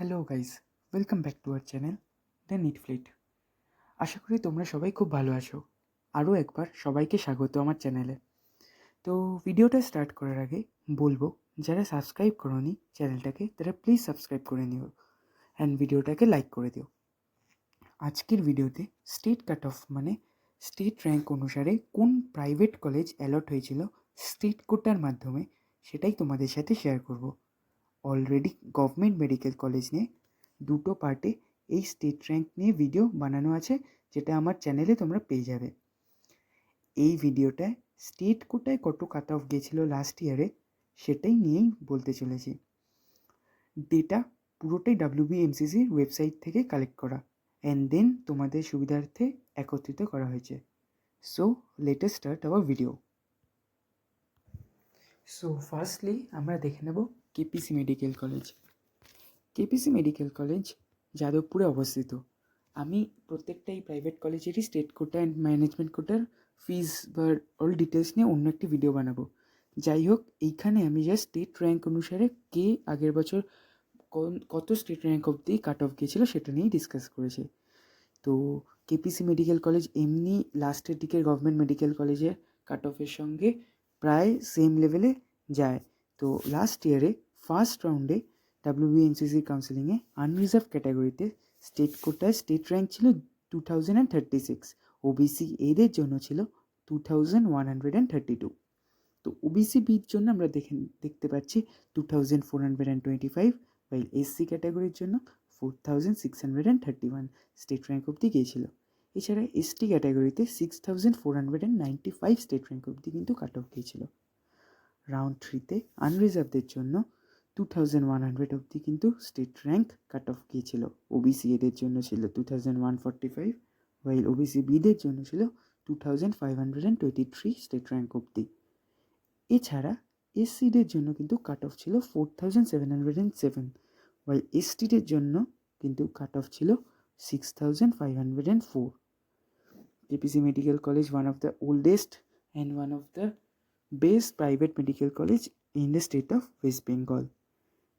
Hello guys, welcome back to our channel the NEET Fleet. আশা করি তোমরা সবাই খুব ভালো আছো। আরও একবার সবাইকে স্বাগত আমার চ্যানেলে। তো ভিডিওটা স্টার্ট করার আগে বলবো, যারা সাবস্ক্রাইব করোনি চ্যানেলটাকে তারা প্লিজ সাবস্ক্রাইব করে নিও অ্যান্ড ভিডিওটাকে লাইক করে দিও। আজকের ভিডিওতে স্টেট কাট অফ মানে স্টেট র্যাঙ্ক অনুসারে কোন প্রাইভেট কলেজ অ্যালট হয়েছিল স্টেট কোটার মাধ্যমে, সেটাই তোমাদের সাথে শেয়ার করব। অলরেডি গভর্নমেন্ট মেডিকেল কলেজ নিয়ে দুটো পার্টে এই স্টেট র্যাঙ্ক নিয়ে ভিডিও বানানো আছে, যেটা আমার চ্যানেলে তোমরা পেয়ে যাবে। এই ভিডিওটায় স্টেট কোটায় কত কাট অফ গিয়েছিল লাস্ট ইয়ারে সেটাই নিয়েই বলতে চলেছি। ডেটা পুরোটাই WBMCCর ওয়েবসাইট থেকে কালেক্ট করা অ্যান্ড দেন তোমাদের সুবিধার্থে একত্রিত করা হয়েছে। So let us start our video. So firstly আমরা দেখে নেব KPC medical college. KPC medical college যাদবপুরে অবস্থিত। আমি প্রত্যেকটা এই প্রাইভেট কলেজেরই স্টেট কোটা অ্যান্ড ম্যানেজমেন্ট কোটার ফিজ বা অল ডিটেলস নিয়ে অন্য একটি ভিডিও বানাবো। যাই হোক, এইখানে আমি জাস্ট স্টেট র্যাঙ্ক অনুসারে কে আগের বছর কত স্টেট র্যাঙ্ক অবধি কাট অফ গিয়েছিলো সেটা নিয়েই ডিসকাস করেছে। তো কেপিসি মেডিকেল কলেজ এমনি লাস্টের দিকের গভর্নমেন্ট মেডিকেল কলেজের কাট অফের সঙ্গে প্রায় সেম লেভেলে যায়। তো লাস্ট ইয়ারে ফার্স্ট রাউন্ডে WBMCC কাউন্সিলিংয়ে আনরিজার্ভ ক্যাটাগরিতে স্টেট কোটায় স্টেট র্যাঙ্ক ছিল 2036, ওবিসি এদের জন্য ছিল 2132। তো ওবিসি বির জন্য আমরা দেখতে পাচ্ছি 2425, while এসসি ক্যাটাগরির জন্য 4631 স্টেট র্যাঙ্ক অবধি গিয়েছিল। এছাড়া এসটি ক্যাটাগরিতে 6495 স্টেট র্যাঙ্ক অবধি কিন্তু কাট অফ গিয়েছিল। রাউন্ড 3তে আনরিজার্ভদের জন্য 2100 অবধি কিন্তু স্টেট র্যাঙ্ক কাট অফ গিয়েছিল। ওবিসি এদের জন্য ছিল 2145, while ওবিসি বিদের জন্য ছিল 2523 স্টেট র্যাঙ্ক অবধি। এছাড়া এসসিদের জন্য কিন্তু কাট অফ ছিল 4707, while এসটিদের জন্য কিন্তু কাট অফ ছিল 6504। KPC medical college one of the oldest and one of the best private medical college in the state of West Bengal.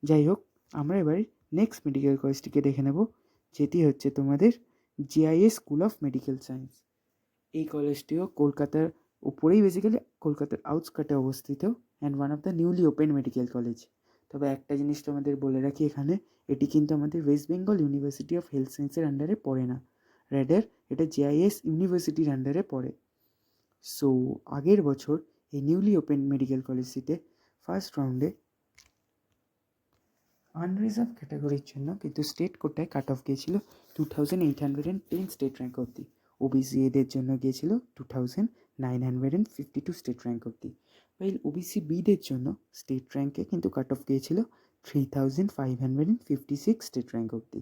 যাই হোক, আমরা এবার নেক্সট মেডিকেল কলেজটিকে দেখে নেব, যেটি হচ্ছে তোমাদের JIS school of medical science. এই কলেজটিও কলকাতার উপরেই, বেসিক্যালি কলকাতার আউটস্কার্টে অবস্থিত and one of the newly open medical college. তবে একটা জিনিস তোমাদের বলে রাখি, এখানে এটি কিন্তু আমাদের West Bengal university of health সায়েন্সের আন্ডারে পড়ে না, রেডার এটা JIS ইউনিভার্সিটির আন্ডারে পড়ে। সো আগের বছর এই নিউলি ওপেন মেডিকেল কলেজটিতে ফার্স্ট রাউন্ডে আনরিজার্ভ ক্যাটাগরির জন্য কিন্তু স্টেট কোটায় কাট অফ গিয়েছিল 2810 স্টেট র্যাঙ্ক অবধি। ওবিসি এদের জন্য গিয়েছিল 2952 স্টেট র্যাঙ্ক অবধি, ওয়াইল ওবিসি বিদের জন্য স্টেট র্যাঙ্কে কিন্তু কাট অফ গিয়েছিল 3556 স্টেট র্যাঙ্ক অবধি।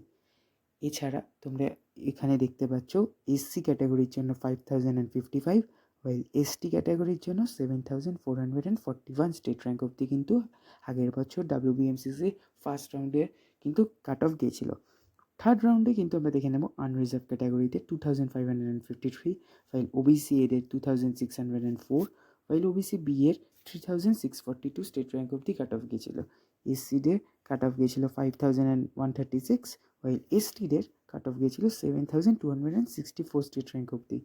এছাড়া তোমরা এখানে দেখতে পাচ্ছ এসসি ক্যাটাগরির জন্য 5055, ওয়াইল এসটি ক্যাটাগরির জন্য 7441 স্টেট র্যাঙ্ক অবধি কিন্তু আগের বছর WBMCC ফার্স্ট রাউন্ডে কিন্তু কাট অফ গিয়েছিল। থার্ড রাউন্ডে কিন্তু আমরা দেখে নেব আনরিজার্ভ ক্যাটাগরিতে 2553, ওয়াইল ওবিসি এদের 2604, ওয়াইল ওবিসি বি এর 3642 স্টেট র্যাঙ্ক অবধি কাট অফ গিয়েছিল। এসসিদের কাট অফ গিয়েছিল 5136, ওয়াইল এসটিদের কাট অফ গিয়েছিল 7264 স্টেট র্যাঙ্ক অবধি।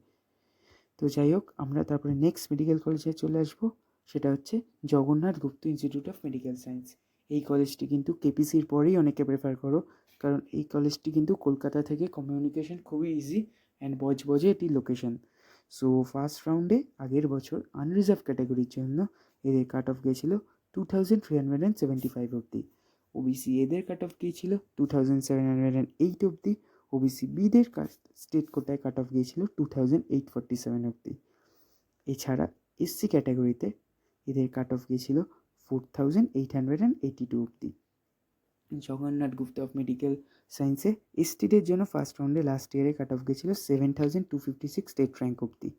তো যাই হোক, আমরা তারপরে নেক্সট মেডিকেল কলেজে চলে আসবো, সেটা হচ্ছে জগন্নাথ গুপ্ত ইনস্টিটিউট অফ মেডিকেল সায়েন্স। এই কলেজটি কিন্তু কেপিসির পরেই অনেকে প্রেফার করো, কারণ এই কলেজটি কিন্তু কলকাতা থেকে কমিউনিকেশন খুবই ইজি অ্যান্ড বজবজে এটি লোকেশন। সো ফার্স্ট রাউন্ডে আগের বছর আনরিজার্ভ ক্যাটাগরির জন্য এদের কাট অফ গিয়েছিল 2375 অবধি। ওবিসি এদের কাট অফ গিয়েছিল 2708 অবধি। ওবিসি বিদের স্টেট কোটায় কাট অফ গিয়েছিল 2847 অবধি। এছাড়া এসসি ক্যাটাগরিতে এদের কাট অফ গিয়েছিল 4882 অবধি। জগন্নাথ গুপ্ত অফ মেডিকেল সায়েন্সে এসটিদের জন্য ফার্স্ট রাউন্ডে লাস্ট ইয়ারে কাট অফ গিয়েছিল 7256 স্টেট র্যাঙ্ক অবধি।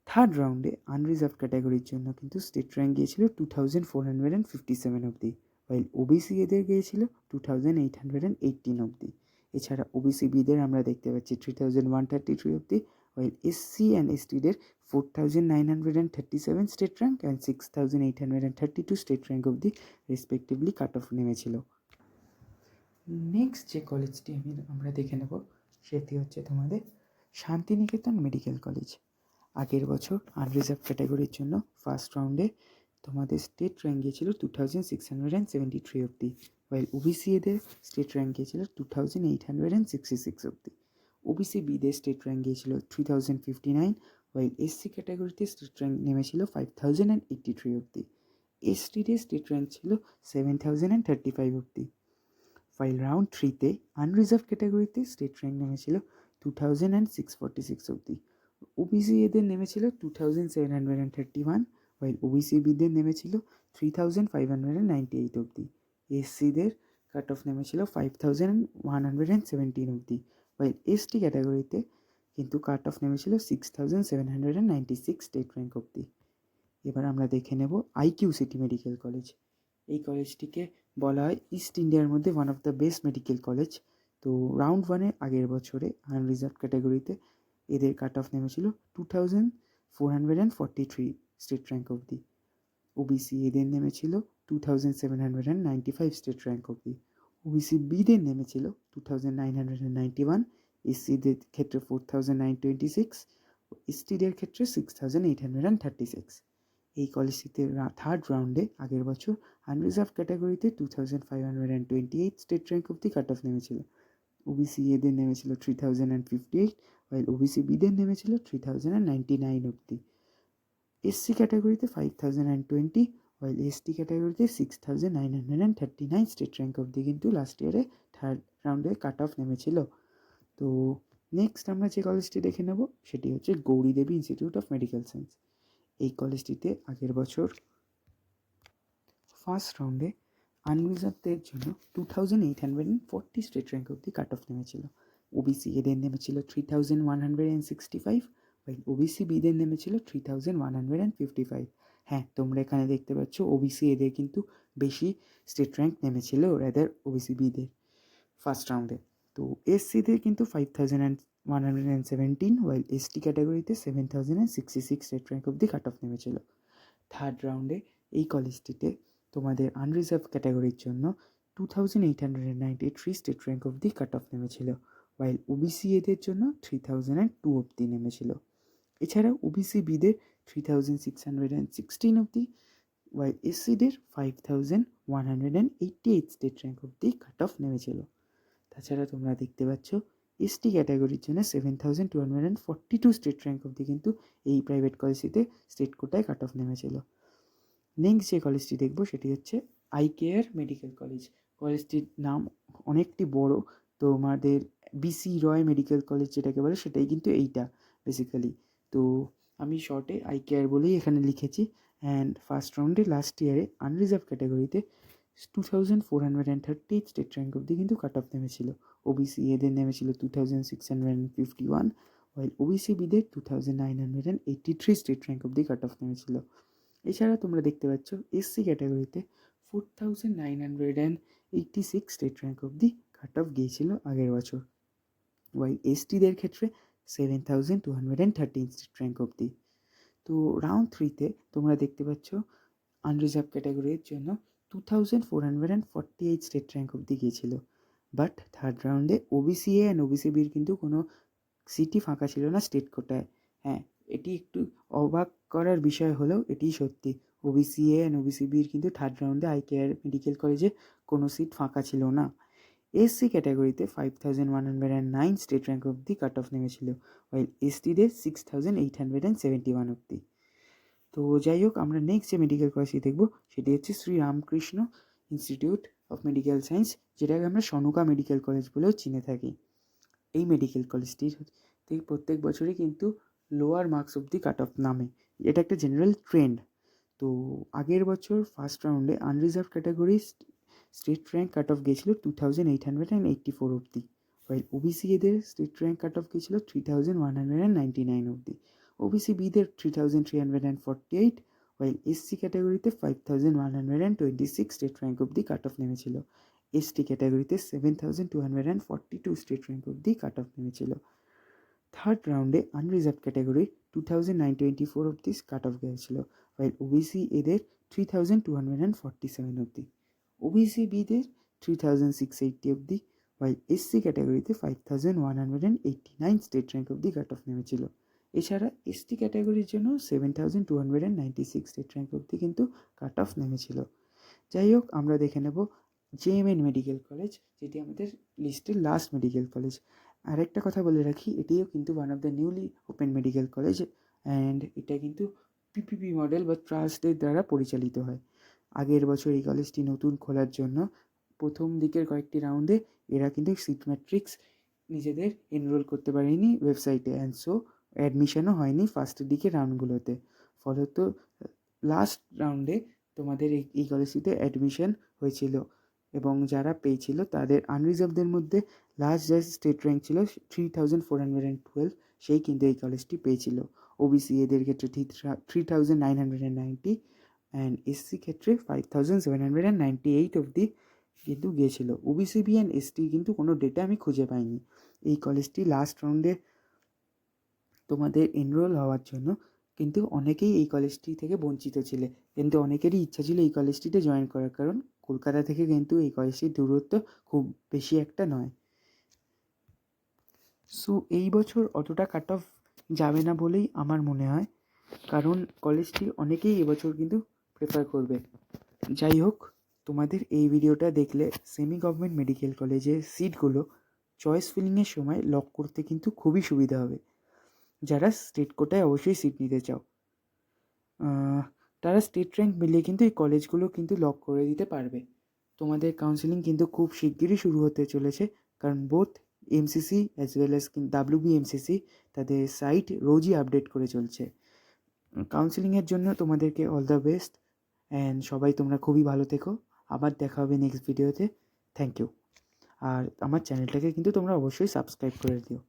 থার্ড রাউন্ডে আনরিজার্ভ ক্যাটাগরির জন্য কিন্তু স্টেট র্যাঙ্ক গিয়েছিল 2457 অবধি, ওয়াইল ওবিসি এদের গিয়েছিল 2818 অবধি। এছাড়া ওবিসি বিদের আমরা দেখতে পাচ্ছি 3133 অবধি, ওয়াইল এসসি অ্যান্ড এসটিদের 4937 state rank and 6832 state rank অবধি রেসপেক্টিভলি কাট অফ নেমেছিল। নেক্সট যে কলেজটি আমরা দেখে নেব সেটি হচ্ছে তোমাদের শান্তিনিকেতন মেডিকেল কলেজ। আগের বছর আনরিজার্ভ ক্যাটাগরির জন্য ফার্স্ট রাউন্ডে তোমাদের স্টেট র্যাঙ্ক গিয়েছিল 2673 অব্দি, ওয়াইল ওবিসি এদের স্টেট র্যাঙ্ক গিয়েছিল 2866 অব্দি। ওবিসি বিদের স্টেট র্যাঙ্ক গিয়েছিল 3059, ওয়াইল এসসি ক্যাটাগরিতে স্টেট র্যাঙ্ক নেমেছিল 5083 অব্দি। এসটিদের স্টেট র্যাঙ্ক ছিল 7035 অব্দি। ফাইল রাউন্ড 3তে আনরিজার্ভ ক্যাটাগরিতে স্টেট র্যাঙ্ক নেমেছিল 2646 অব্দি। ওবিসি এদের নেমেছিল 2731, ওয়াইল ওবিসি বিদের নেমেছিল 3598 অব্দি। এসসিদের কাট অফ নেমেছিল 5117 অব্দি, ওয়াইল এসটি ক্যাটাগরিতে কিন্তু কাট অফ নেমেছিল 6796 স্টেট র্যাঙ্ক অব্দি। এবার আমরা দেখে নেব আইকিউ সিটি মেডিকেল কলেজ। এই কলেজটিকে বলা হয় ইস্ট ইন্ডিয়ার মধ্যে one of the best medical college. তো রাউন্ড 1-এ আগের বছরে আনরিজার্ভ ক্যাটাগরিতে এদের কাট অফ নেমেছিল 2443 স্টেট র্যাঙ্ক অবধি। ওবিসি এদের নেমেছিল 2795 স্টেট র্যাঙ্ক অবধি। ওবিসি বিদের নেমেছিল 2991, এসসিদের ক্ষেত্রে 4926, এসটিদের ক্ষেত্রে 6836। এই কলেজটিতে থার্ড রাউন্ডে আগের বছর আনরিজার্ভ ক্যাটাগরিতে 2528 স্টেট র্যাঙ্ক অব্দি কাট অফ নেমেছিল। ওবিসি এদের নেমেছিল 3058, ওয়াইল ওবিসি বিদের নেমেছিল 3099 অব্দি। এসসি ক্যাটাগরিতে 5020, ওয়াইল এসটি ক্যাটাগরিতে 6939 স্টেট র্যাঙ্ক অব্দি কিন্তু লাস্ট ইয়ারে থার্ড রাউন্ডে কাট অফ নেমেছিল। তো নেক্সট আমরা যে কলেজটি দেখে নেব সেটি হচ্ছে গৌরী দেবী ইনস্টিটিউট অফ মেডিকেল সায়েন্স। এই কলেজটিতে আগের বছর ফার্স্ট রাউন্ডে আনরিজার্ভদের জন্য 2840 স্টেট র্যাঙ্ক অব্দি কাট অফ নেমেছিল। ওবিসি এদের নেমেছিল 3165, ওয়াইল ওবিসি বিদের নেমেছিল 3155। হ্যাঁ, তোমরা এখানে দেখতে পাচ্ছ ওবিসি এদের কিন্তু বেশি স্টেট র্যাঙ্ক নেমেছিল রাদার ওবিসি বিদের ফার্স্ট রাউন্ডে। তো এসসিদের কিন্তু 5117, ওয়াইল এসটি ক্যাটাগরিতে 7066 স্টেট র্যাঙ্ক অব্দি কাট অফ নেমেছিল। থার্ড রাউন্ডে এই কলেজটিতে তোমাদের আনরিজার্ভ ক্যাটাগরির জন্য 2893 স্টেট র্যাঙ্ক অব্দি কাট অফ নেমেছিল, ওয়াইল ওবিসি এদের জন্য 3002 অব্দি নেমেছিল। এছাড়া ওবিসি বিদের 3616 অব্দি, ওয়াইল এসসিদের 5188 স্টেট র্যাঙ্ক অব্দি কাট অফ নেমেছিল। তাছাড়া তোমরা দেখতে পাচ্ছ এসটি ক্যাটাগরির জন্য 7242 স্টেট র্যাঙ্ক অব্দি কিন্তু এই প্রাইভেট কলেজটিতে স্টেট কোটায় কাট অফ নেমেছিল। নেক্সট যে কলেজটি দেখব সেটি হচ্ছে আইকেয়ার মেডিকেল কলেজ। কলেজটির নাম অনেকটি বড়, তোমাদের বিসি রয় মেডিকেল কলেজ যেটাকে বলে সেটাই কিন্তু এইটা বেসিক্যালি। তো আমি শর্টে আইকেয়ার বলেই এখানে লিখেছি। অ্যান্ড ফার্স্ট রাউন্ডে লাস্ট ইয়ারে আনরিজার্ভ ক্যাটাগরিতে 2430 স্টেট র্যাঙ্ক অব্দি কিন্তু কাট অফ নেমেছিল। ওবিসি এদের নেমেছিল 2651, ওয়াইল ওবিসি বিদের 2983 স্টেট র্যাঙ্ক অব্দি কাট অফ নেমেছিল। এছাড়া তোমরা দেখতে পাচ্ছ এসসি ক্যাটাগরিতে 4986 স্টেট র্যাঙ্ক অব্দি কাট অফ গিয়েছিল আগের বছর, ওয়াইল এসটিদের ক্ষেত্রে 7213 স্টেট র্যাঙ্ক অব্দি। তো রাউন্ড 3তে তোমরা দেখতে পাচ্ছ আনরিজার্ভ ক্যাটাগরির জন্য 2448 স্টেট র্যাঙ্ক অব্দি গিয়েছিল। বাট থার্ড রাউন্ডে ওবিসি এ অ্যান্ড ওবিসি বির কিন্তু কোনো সিটই ফাঁকা ছিল না স্টেট কোটায়। হ্যাঁ, এটি একটু অবাক করার বিষয় হলেও এটি সত্যি। ওবিসি এ অ্যান্ড ওবিসি বির কিন্তু থার্ড রাউন্ডে আইকেয়ার মেডিকেল কলেজে কোনো সিট ফাঁকা ছিল না। এসসি ক্যাটাগরিতে 5109 স্টেট র্যাঙ্ক অব্দি কাট অফ নেমেছিল, ওয়াইল এসটিদের 6871 অব্দি। তো যাই হোক, আমরা নেক্সট যে মেডিকেল কলেজটি দেখব সেটি হচ্ছে Shri Ramakrishna institute of medical science, যেটাকে আমরা সনুকা মেডিকেল কলেজ বলেও চিনে থাকি। এই মেডিকেল কলেজটির থেকে প্রত্যেক বছরই কিন্তু লোয়ার মার্কস অব্দি কাট অফ নামে, এটা একটা জেনারেল ট্রেন্ড। তো আগের বছর ফার্স্ট রাউন্ডে unreserved category state rank cut off গিয়েছিল 2884 অব্দি, ওয়াইল ওবিসি এদের স্টেট র্যাঙ্ক কাট অফ গিয়েছিল 3199 অব্দি। ওবিসি বিদের 3348, ওয়াইল এসসি ক্যাটাগরিতে 5126 স্টেট র্যাঙ্ক অব্দি কাট অফ নেমেছিল। এসটি ক্যাটাগরিতে 7242 স্টেট র্যাঙ্ক অব্দি কাট অফ নেমেছিল। থার্ড রাউন্ডে আনরিজার্ভ ক্যাটাগরি 2924 অব্দি কাট অফ গিয়েছিল, ওয়াইল ওবিসি এদের 3247 অব্দি। ওবিসি বিদের 3680 অবধি, ওয়াইল এসসি ক্যাটাগরিতে 5189 স্টেট র্যাঙ্ক অবধি কাট অফ নেমেছিল। এছাড়া এসটি ক্যাটাগরির জন্য 7296 স্টেট র্যাঙ্ক অবধি কিন্তু কাট অফ নেমেছিল। যাই হোক, আমরা দেখে নেব জেএমএন মেডিকেল কলেজ, যেটি আমাদের লিস্টের লাস্ট মেডিকেল কলেজ। আরেকটা কথা বলে রাখি, এটিও কিন্তু one of the newly open medical college, and এটা কিন্তু পিপিপি মডেল বা ট্রাস্টের দ্বারা পরিচালিত হয়। আগের বছর এই কলেজটি নতুন খোলার জন্য প্রথম দিকের কয়েকটি রাউন্ডে এরা কিন্তু সিট ম্যাট্রিক্স নিজেদের এনরোল করতে পারেনি ওয়েবসাইটে, অ্যান্ড সো অ্যাডমিশনও হয়নি ফার্স্টের দিকে রাউন্ডগুলোতে। ফলত লাস্ট রাউন্ডে তোমাদের এই কলেজটিতে অ্যাডমিশন হয়েছিল, এবং যারা পেয়েছিল তাদের আনরিজার্ভদের মধ্যে লাস্ট যে স্টেট র্যাঙ্ক ছিল 3412, সেই কিন্তু এই কলেজটি পেয়েছিল। ওবিসি এদের ক্ষেত্রে 3990, অ্যান্ড এসসি ক্ষেত্রে 5798 অবধি কিন্তু গিয়েছিল। ওবিসিবি অ্যান্ড এসটি কিন্তু কোনো ডেটা আমি খুঁজে পাইনি। এই কলেজটি লাস্ট রাউন্ডে তোমাদের এনরোল হওয়ার জন্য কিন্তু অনেকেই এই কলেজটি থেকে বঞ্চিত ছিলে, কিন্তু অনেকেরই ইচ্ছা ছিল এই কলেজটিতে জয়েন করার, কারণ কলকাতা থেকে কিন্তু এই কলেজটির দূরত্ব খুব বেশি একটা নয়। সো এই বছর অতটা কাট অফ যাবে না বলেই আমার মনে হয়, কারণ কলেজটি অনেকেই এবছর কিন্তু প্রেফার করবে। যাই হোক, তোমাদের এই ভিডিওটা দেখলে সেমি গভর্নমেন্ট মেডিকেল কলেজের সিটগুলো চয়েস ফিলিংয়ের সময় লক করতে কিন্তু খুবই সুবিধা হবে। যারা স্টেট কোটায় অবশ্যই সিট নিতে চাও, তারা স্টেট র্যাঙ্ক মিলিয়ে কিন্তু এই কলেজগুলো কিন্তু লক করে দিতে পারবে। তোমাদের কাউন্সেলিং কিন্তু খুব শিগগিরই শুরু হতে চলেছে, কারণ both MCC as well as WBMCC তাদের সাইট রোজই আপডেট করে চলছে। কাউন্সেলিংয়ের জন্য তোমাদেরকে অল দ্য বেস্ট, অ্যান্ড সবাই তোমরা খুবই ভালো থেকো। আবার দেখা হবে নেক্সট ভিডিওতে। Thank you. আর আমার চ্যানেলটাকে কিন্তু তোমরা অবশ্যই সাবস্ক্রাইব করে দিও।